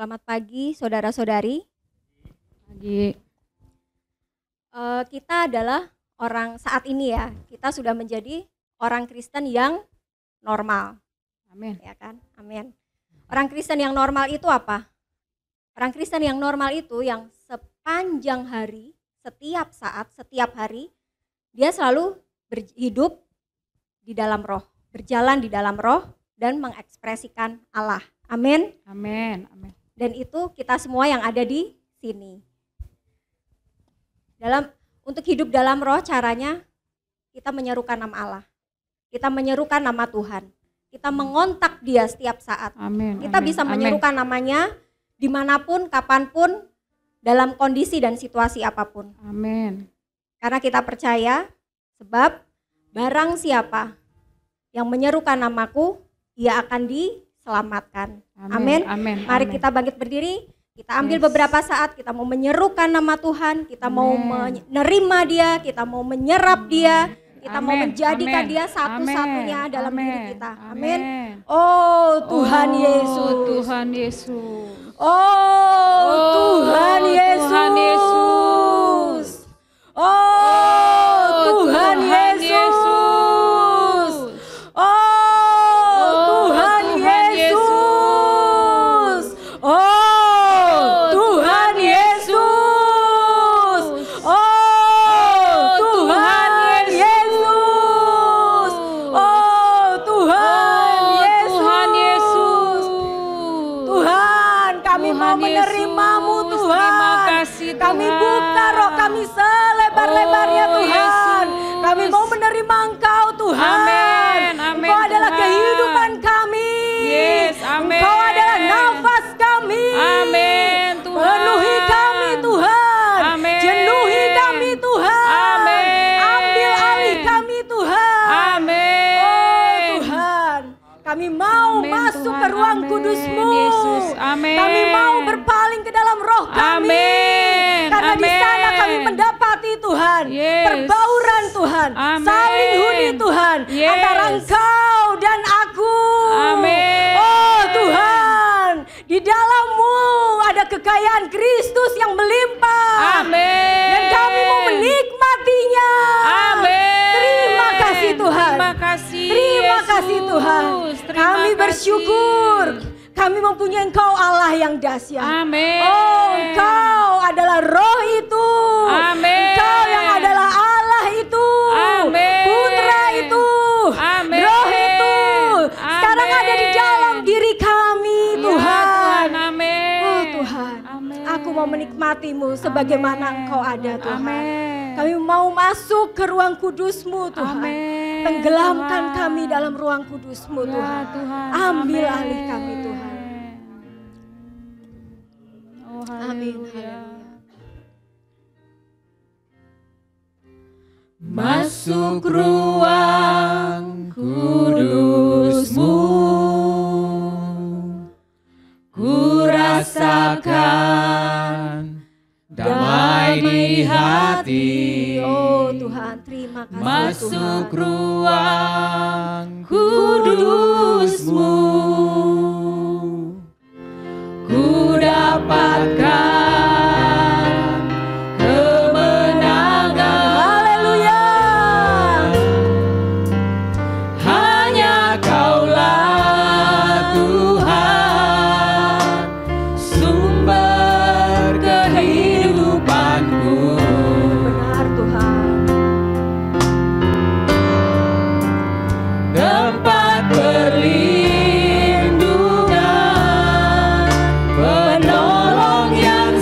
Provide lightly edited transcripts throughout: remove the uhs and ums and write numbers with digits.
Selamat pagi saudara-saudari. Pagi. Kita adalah orang saat ini ya, kita sudah menjadi orang Kristen yang normal. Amin. Ya kan? Amin. Orang Kristen yang normal itu apa? Orang Kristen yang normal itu yang sepanjang hari, setiap saat, setiap hari, dia selalu hidup di dalam roh, berjalan di dalam roh dan mengekspresikan Allah. Amin. Amin. Amin. Dan itu kita semua yang ada di sini. Untuk hidup dalam roh caranya kita menyerukan nama Allah. Kita menyerukan nama Tuhan. Kita mengontak Dia setiap saat. Amin. Kita amin, bisa amin. menyerukan namanya dimanapun, kapanpun, dalam kondisi dan situasi apapun. Amin. Karena kita percaya, sebab barang siapa yang menyerukan namaku, ia akan diselamatkan. Amin. Amin. Mari amin. kita bangkit berdiri, kita ambil Yes. beberapa saat, kita mau menyerukan nama Tuhan, kita mau Amin. menerima Dia, kita mau menyerap Dia, kita mau Amin. menjadikan Amin. Dia satu-satunya Amin. dalam Amin. diri kita. Amin. Amin. Oh Tuhan Oh, Yesus. Tuhan Yesus. Oh Tuhan Yesus. Tuhan Yesus. Oh Tuhan Tuhan Yesus. Oh Tuhan Yesus. Oh Tuhan Yesus. Oh Tuhan Yesus. Oh Tuhan Yesus. Tuhan, kami mau menerimamu Tuhan. Terima kasih Tuhan. Kami buka roh kami selebar-lebarnya Oh, Tuhan. Yesus. Kami mau menerima Engkau Tuhan. Amin, amin, Engkau adalah Tuhan. kehidupan kami. Yes, amin. Engkau adalah nafas kami. Amin, Tuhan. Penuhi kami Tuhan. Amin. Jenuhi kami Tuhan. Amin. Ambil alih kami Tuhan. Amin. Oh Tuhan, kami mau Amin, masuk Tuhan. ke ruang Amin, kudus-Mu. Yesus. Amin. Kami mau berpaling ke dalam roh kami. Amin. Karena di sana Amin. kami mendapati Tuhan, Yes. perbauran Tuhan, Amin. saling huni Tuhan, Yes. antara Engkau dan aku. Amin. Oh Tuhan, di dalam-Mu ada kekayaan Kristus yang melimpah. Amin. Dan kami mau menikmatinya. Amin. Terima kasih Tuhan. Terima kasih. Terima Yesus. kasih Tuhan. Terima Kami kasih. bersyukur. Kami mempunyai Engkau Allah yang dahsyat. Amin. Oh, Engkau adalah roh itu. Amin. Engkau yang adalah Allah itu. Amin. Putra itu. Amin. Roh itu. Sekarang Amin. ada di dalam diri kami Ya, Tuhan. Amin. Oh Tuhan, Amin. aku mau menikmati-Mu sebagaimana Amin. Engkau ada Tuhan. Amin. Kami mau masuk ke ruang kudus-Mu Tuhan. Amin. Tenggelamkan Tuhan. kami dalam ruang kudus-Mu Ya, Tuhan. Tuhan. Ambil Amin. alih kami Tuhan. Oh, Amin. haleluya. Masuk ruang kudus-Mu, ku rasakan damai di hati. Oh Tuhan, terima kasih Masuk Tuhan. ruang kudus-Mu, ku dapatkan kemenangan. Haleluya. Hanya Kaulah Tuhan, sumber kehidupanku. Benar Tuhan. Tempat perlindungan, penolong yang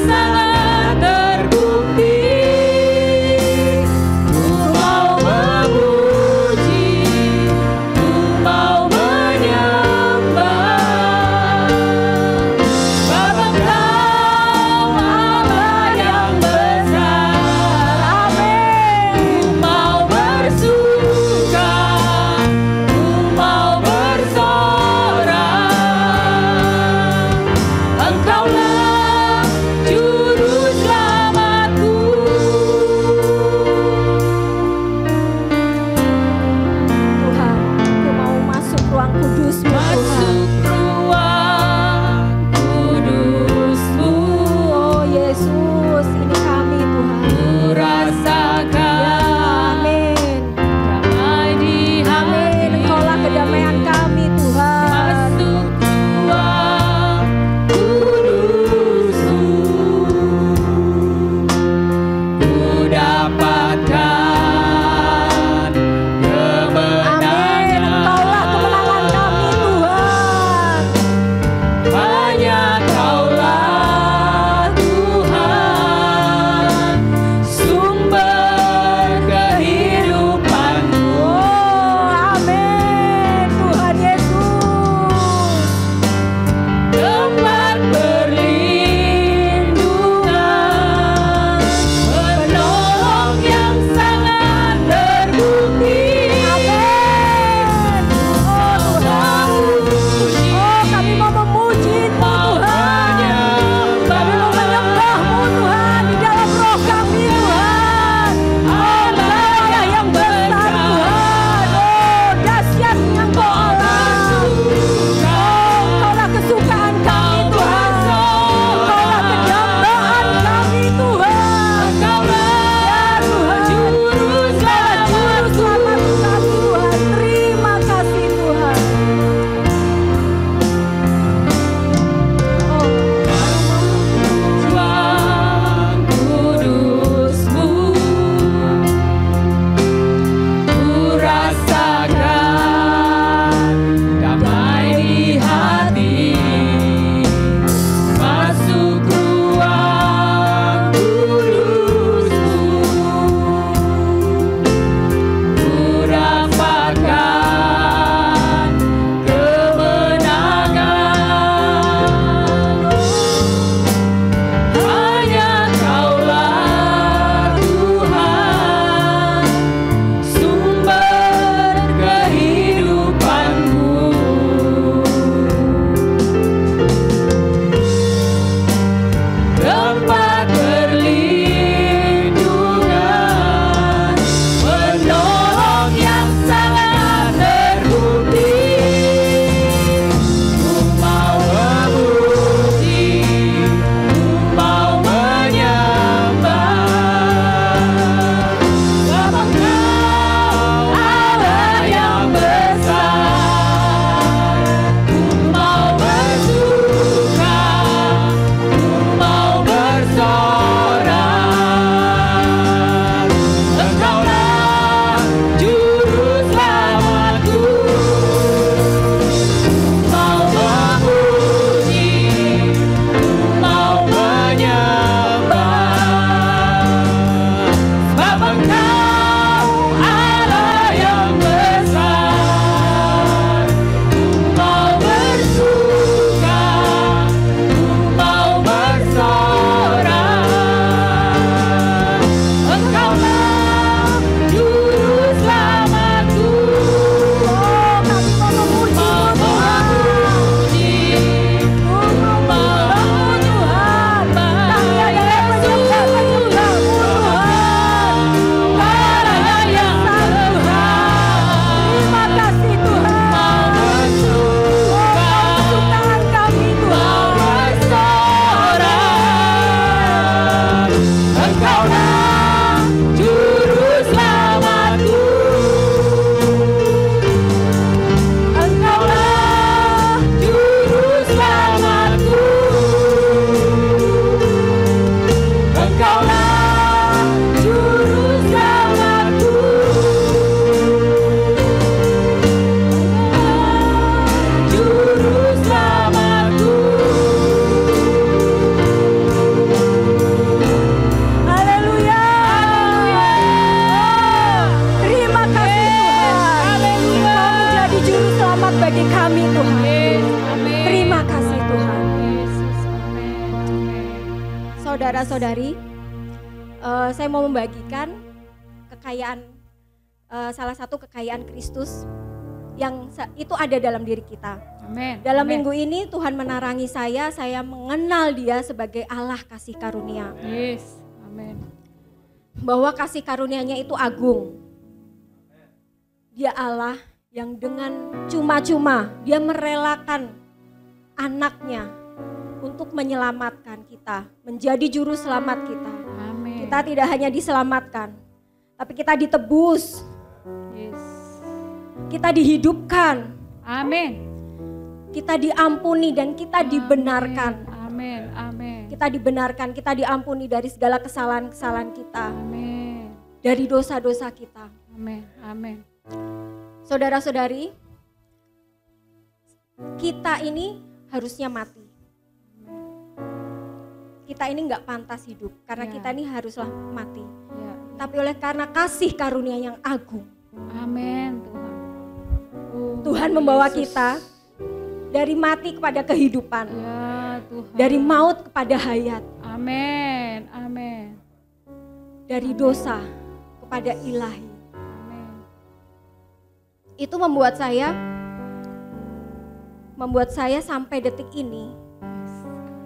Saudara-saudari, saya mau membagikan kekayaan, salah satu kekayaan Kristus yang itu ada dalam diri kita. Amin. Dalam Amin. minggu ini Tuhan menarangi saya mengenal Dia sebagai Allah kasih karunia. Yes. Amin. Bahwa kasih karunia-Nya itu agung. Dia Allah yang dengan cuma-cuma Dia merelakan anaknya untuk menyelamatkan kita, menjadi juru selamat kita. Amin. Kita tidak hanya diselamatkan, tapi kita ditebus, Yes. kita dihidupkan, Amin. kita diampuni dan kita dibenarkan. Amin. Amin. Kita dibenarkan, kita diampuni dari segala kesalahan-kesalahan kita, Amin. dari dosa-dosa kita. Amin. Amin. Saudara-saudari, kita ini harusnya mati. Kita ini nggak pantas hidup karena Ya. kita ini haruslah mati. Ya. Tapi oleh karena kasih karunia yang agung, Amin Tuhan. Oh, Tuhan membawa Yesus. kita dari mati kepada kehidupan, Ya Tuhan. dari maut kepada hayat, Amin. Amin. dari dosa kepada ilahi. Amin. Itu membuat saya sampai detik ini,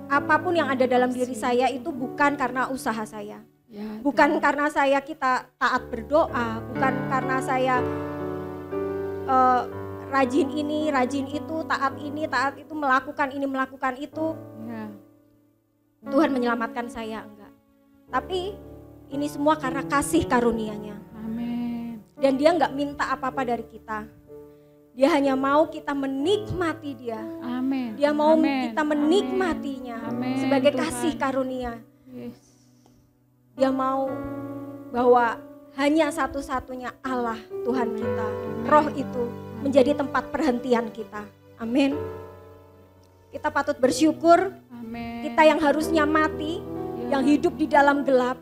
apapun yang ada dalam diri saya itu bukan karena usaha saya. Ya, Bukan karena kita taat berdoa, bukan karena saya rajin ini, rajin itu, taat ini, taat itu, melakukan ini, melakukan itu. Ya. Tuhan menyelamatkan saya, enggak. Tapi ini semua karena kasih karunia-Nya. Amin. Dan Dia enggak minta apa-apa dari kita. Dia hanya mau kita menikmati Dia. Amin. Dia mau Amin. kita menikmatinya Amin, sebagai Tuhan. kasih karunia. Yes. Dia mau bahwa hanya satu-satunya Allah Tuhan kita, Roh itu menjadi tempat perhentian kita. Amin. Kita patut bersyukur, Amin. kita yang harusnya mati, Ya. yang hidup di dalam gelap,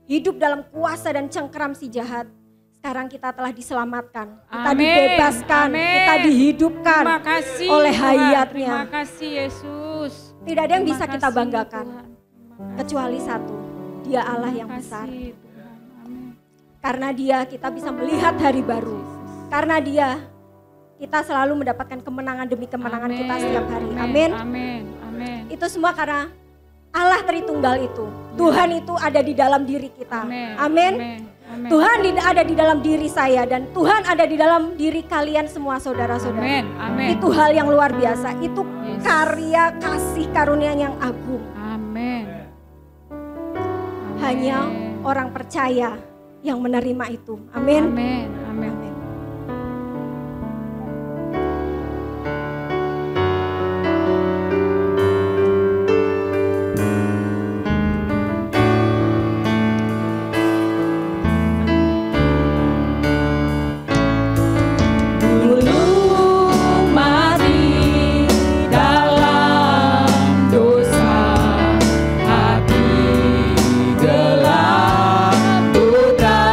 hidup dalam kuasa dan cengkeram si jahat. Sekarang kita telah diselamatkan, kita Amin. dibebaskan, Amin. kita dihidupkan Terima kasih oleh Tuhan. hayatnya. Terima kasih Yesus. Tidak ada yang Terima bisa kita kasih, banggakan, Tuhan. Terima kasih. kecuali satu, Dia Allah yang Terima besar. kasih, Tuhan. Amin. Karena Dia kita bisa melihat hari baru. Karena Dia kita selalu mendapatkan kemenangan demi kemenangan Amin. kita setiap hari. Amin. Amin. Amin. Amin. Itu semua karena Allah Tritunggal itu. Tuhan itu ada di dalam diri kita. Amin. Amin. Amin. Amin. Tuhan ada di dalam diri saya dan Tuhan ada di dalam diri kalian semua saudara-saudara. Amin. Amin. Itu hal yang luar biasa. Itu Yes. karya kasih karunia yang agung. Amin. Hanya orang percaya yang menerima itu. Amin. Amin. Amin. Amin. Belum mati dalam dosa, hati gelap buta.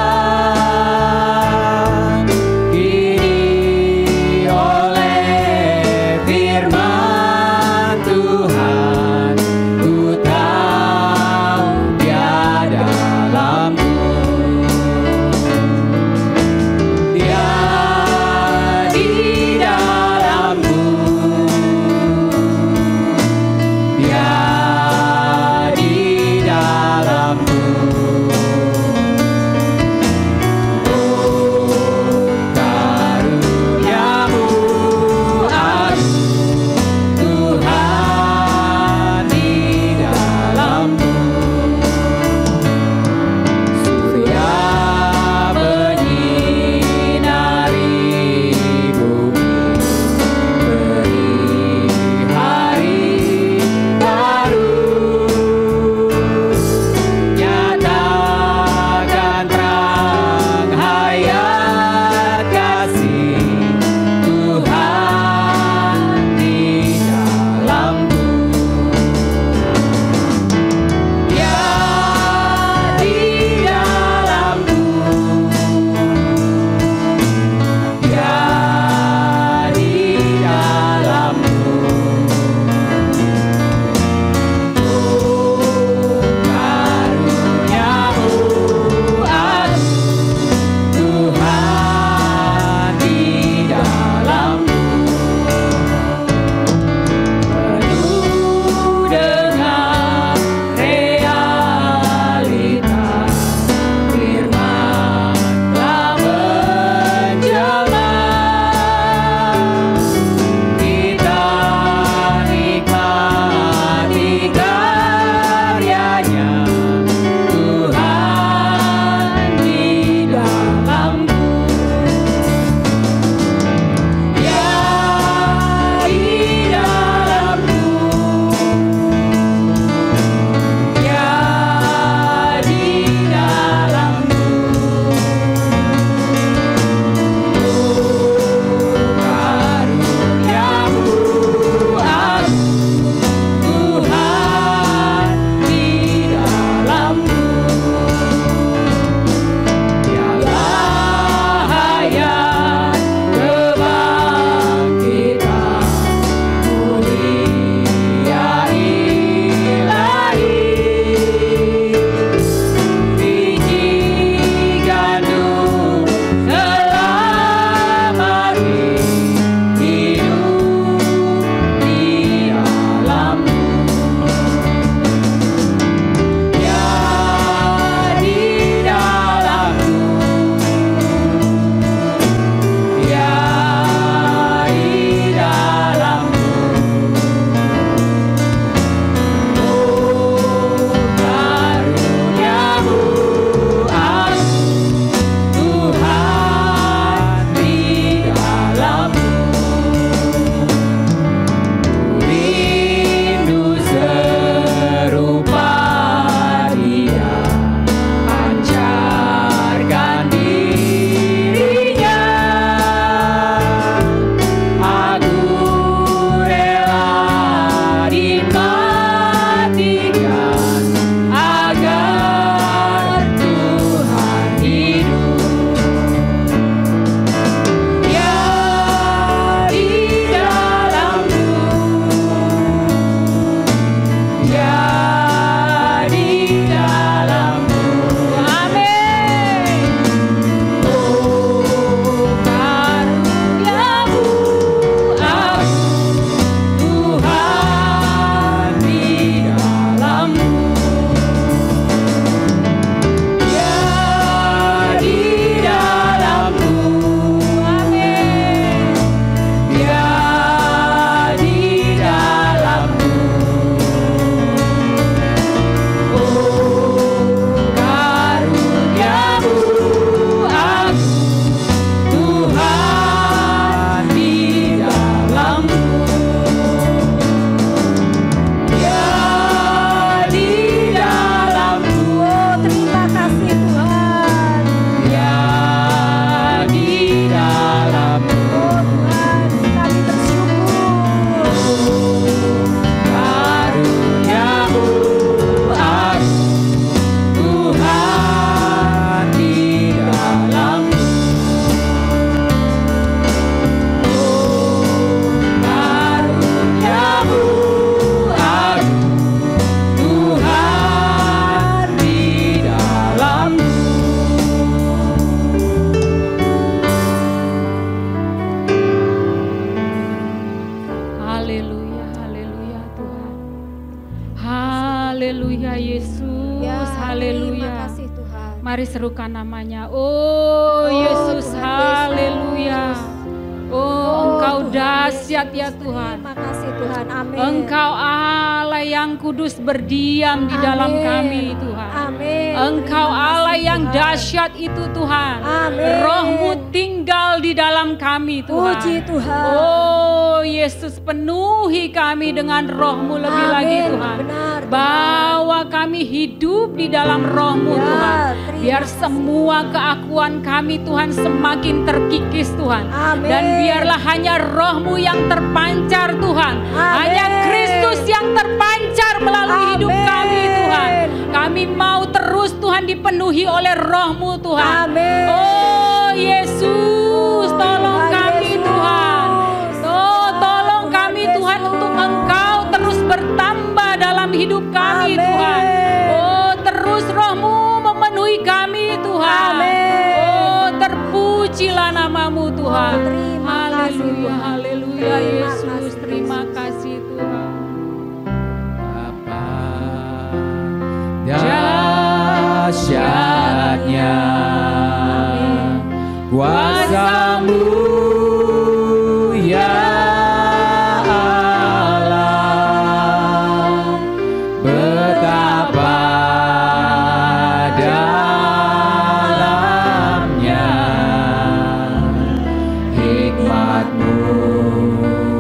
Mari serukan namanya. Oh Yesus, Tuhan haleluya. Oh, Engkau Tuhan dahsyat ya Yesus. Tuhan. Terima kasih Tuhan, amin. Engkau Allah yang kudus berdiam di dalam Amin. kami Tuhan. Amin. Engkau Terima Allah kasih, yang Tuhan. dahsyat itu Tuhan. Amin. Roh-Mu tinggal di dalam kami Tuhan. Puji Tuhan. Oh Yesus, penuhi kami dengan Roh-Mu lebih Amin. lagi Tuhan. Benar, Bawa kami hidup di dalam Roh-Mu Ya, Tuhan. terima Biar kasih. semua keakuan kami Tuhan semakin terkikis Tuhan. Amin. Dan biarlah hanya Roh-Mu yang terpancar Tuhan. Amin. Hanya Kristus yang terpancar melalui hidup Amin. kami Tuhan. Kami mau terus Tuhan dipenuhi oleh Roh-Mu Tuhan. Amin. Oh Yesus, tolong Tuhan kami Yesus. Tuhan. Oh tolong Tuhan kami Tuhan Yesus. untuk Engkau terus bertambah dalam hidup kami Amin. Tuhan. Oh terus Roh-Mu memenuhi kami Tuhan. Amin. Oh terpujilah nama-Mu Tuhan. Terima kasih, Haleluya, Tuhan. haleluya Terima Yesus. kasih, Terima Yesus. kasih Tuhan. Bapa, dahsyatnya kuasa-Mu ya Allah, betapa dalamnya hikmat-Mu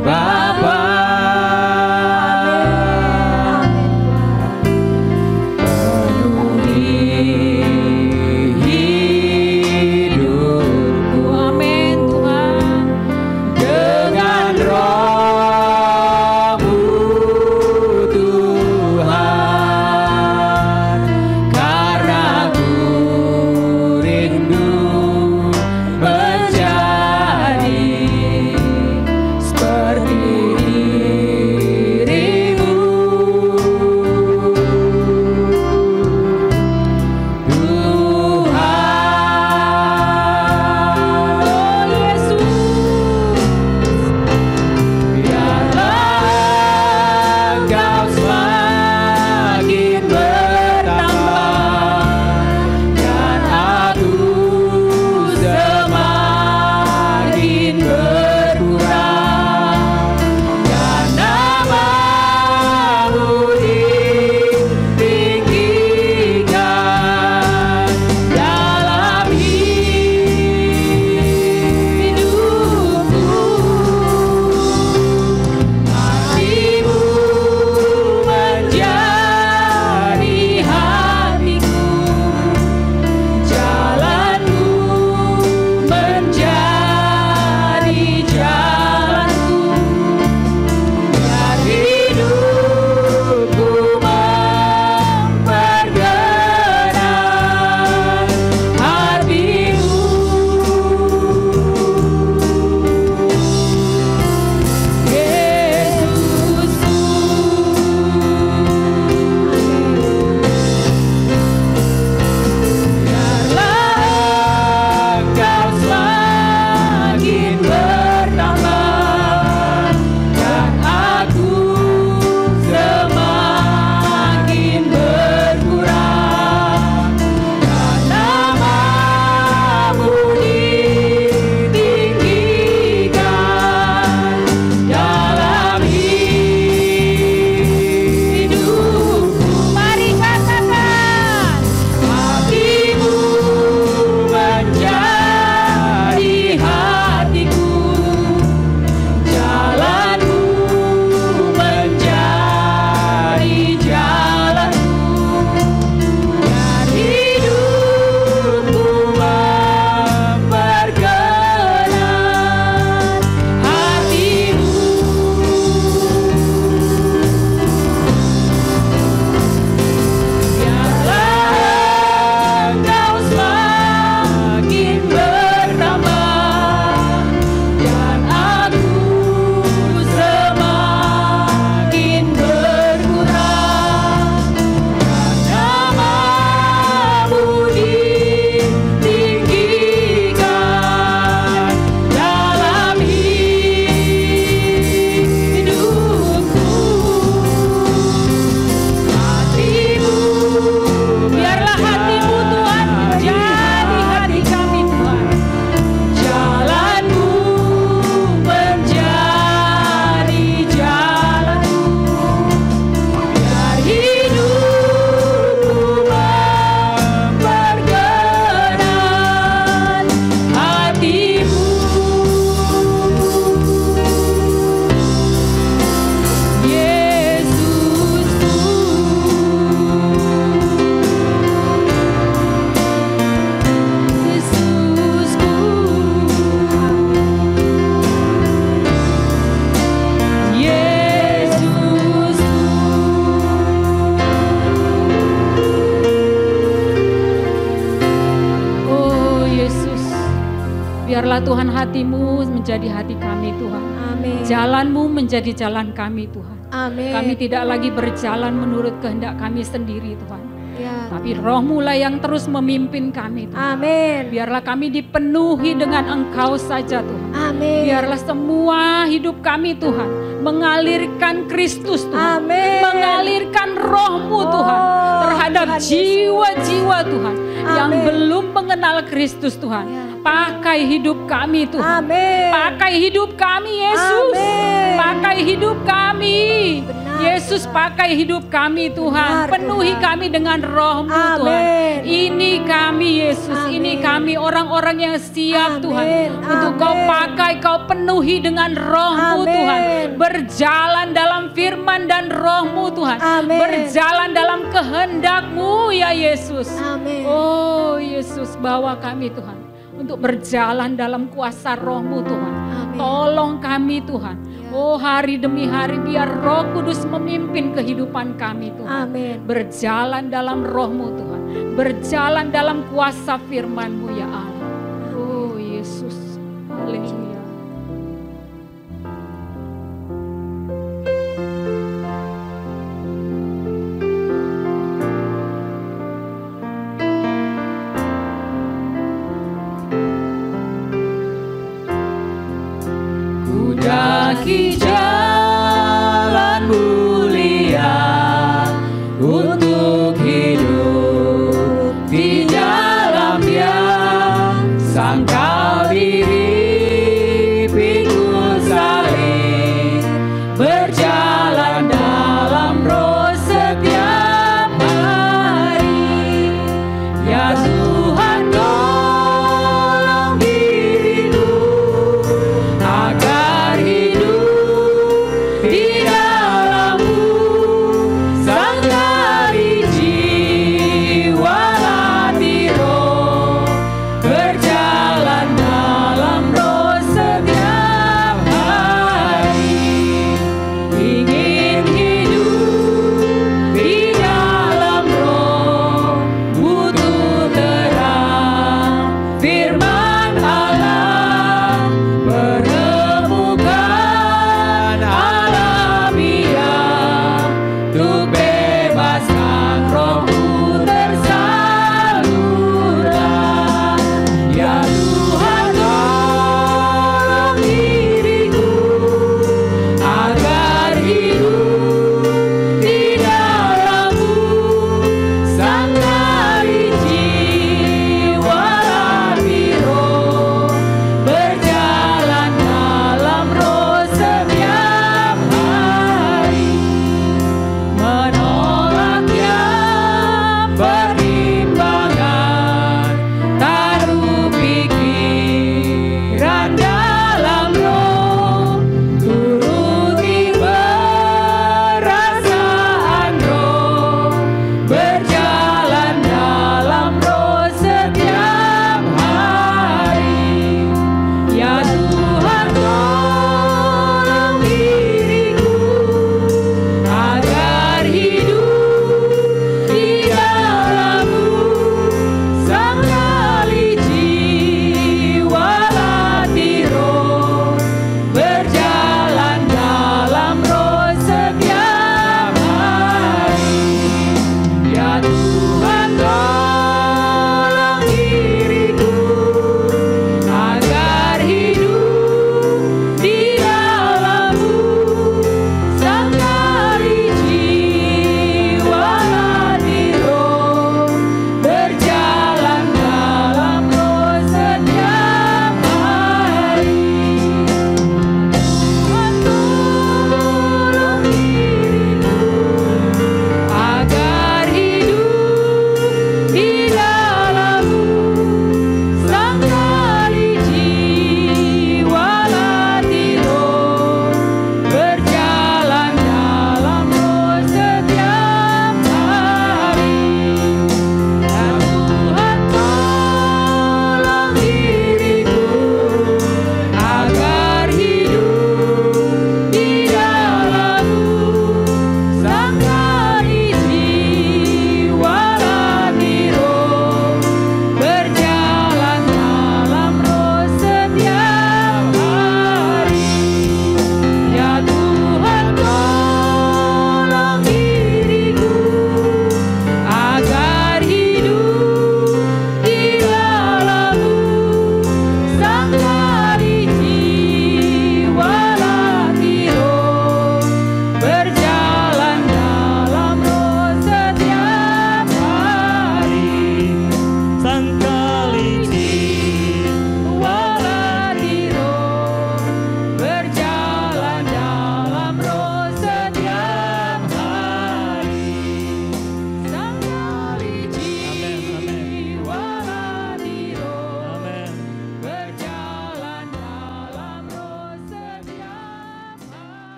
Bapa. Penuhi hidupku. Amin Tuhan. Biarlah Tuhan hati-Mu menjadi hati kami Tuhan. Amin. Jalan-Mu menjadi jalan kami Tuhan. Amin. Kami tidak lagi berjalan menurut kehendak kami sendiri Tuhan. Ya. Tapi Roh-Mu lah yang terus memimpin kami Tuhan. Amin. Biarlah kami dipenuhi dengan Engkau saja Tuhan. Amin. Biarlah semua hidup kami Tuhan mengalirkan Kristus Tuhan. Amin. Mengalirkan Roh-Mu Tuhan terhadap Tuhan Yesus. jiwa-jiwa Tuhan yang Amin. belum mengenal Kristus Tuhan. Ya. Pakai hidup kami Tuhan. Amin. Pakai hidup kami Yesus. Amin. Pakai hidup kami. Benar, Yesus, Tuhan. pakai hidup kami Tuhan. Benar, Penuhi Tuhan. kami dengan Roh-Mu Amin. Tuhan. Ini kami Yesus. Amin. Ini kami orang-orang yang siap Amin. Tuhan. Untuk Amin. Kau pakai, Kau penuhi dengan Roh-Mu Amin. Tuhan. Berjalan dalam firman dan Roh-Mu Tuhan. Amin. Berjalan dalam kehendak-Mu ya Yesus. Amin. Oh Yesus, bawa kami Tuhan untuk berjalan dalam kuasa Roh-Mu Tuhan. Amin. Tolong kami Tuhan. Ya. Oh hari demi hari biar Roh Kudus memimpin kehidupan kami Tuhan. Amin. Berjalan dalam Roh-Mu Tuhan. Berjalan dalam kuasa firman-Mu ya Allah. Oh Yesus. Haleluya. Ku daki jalan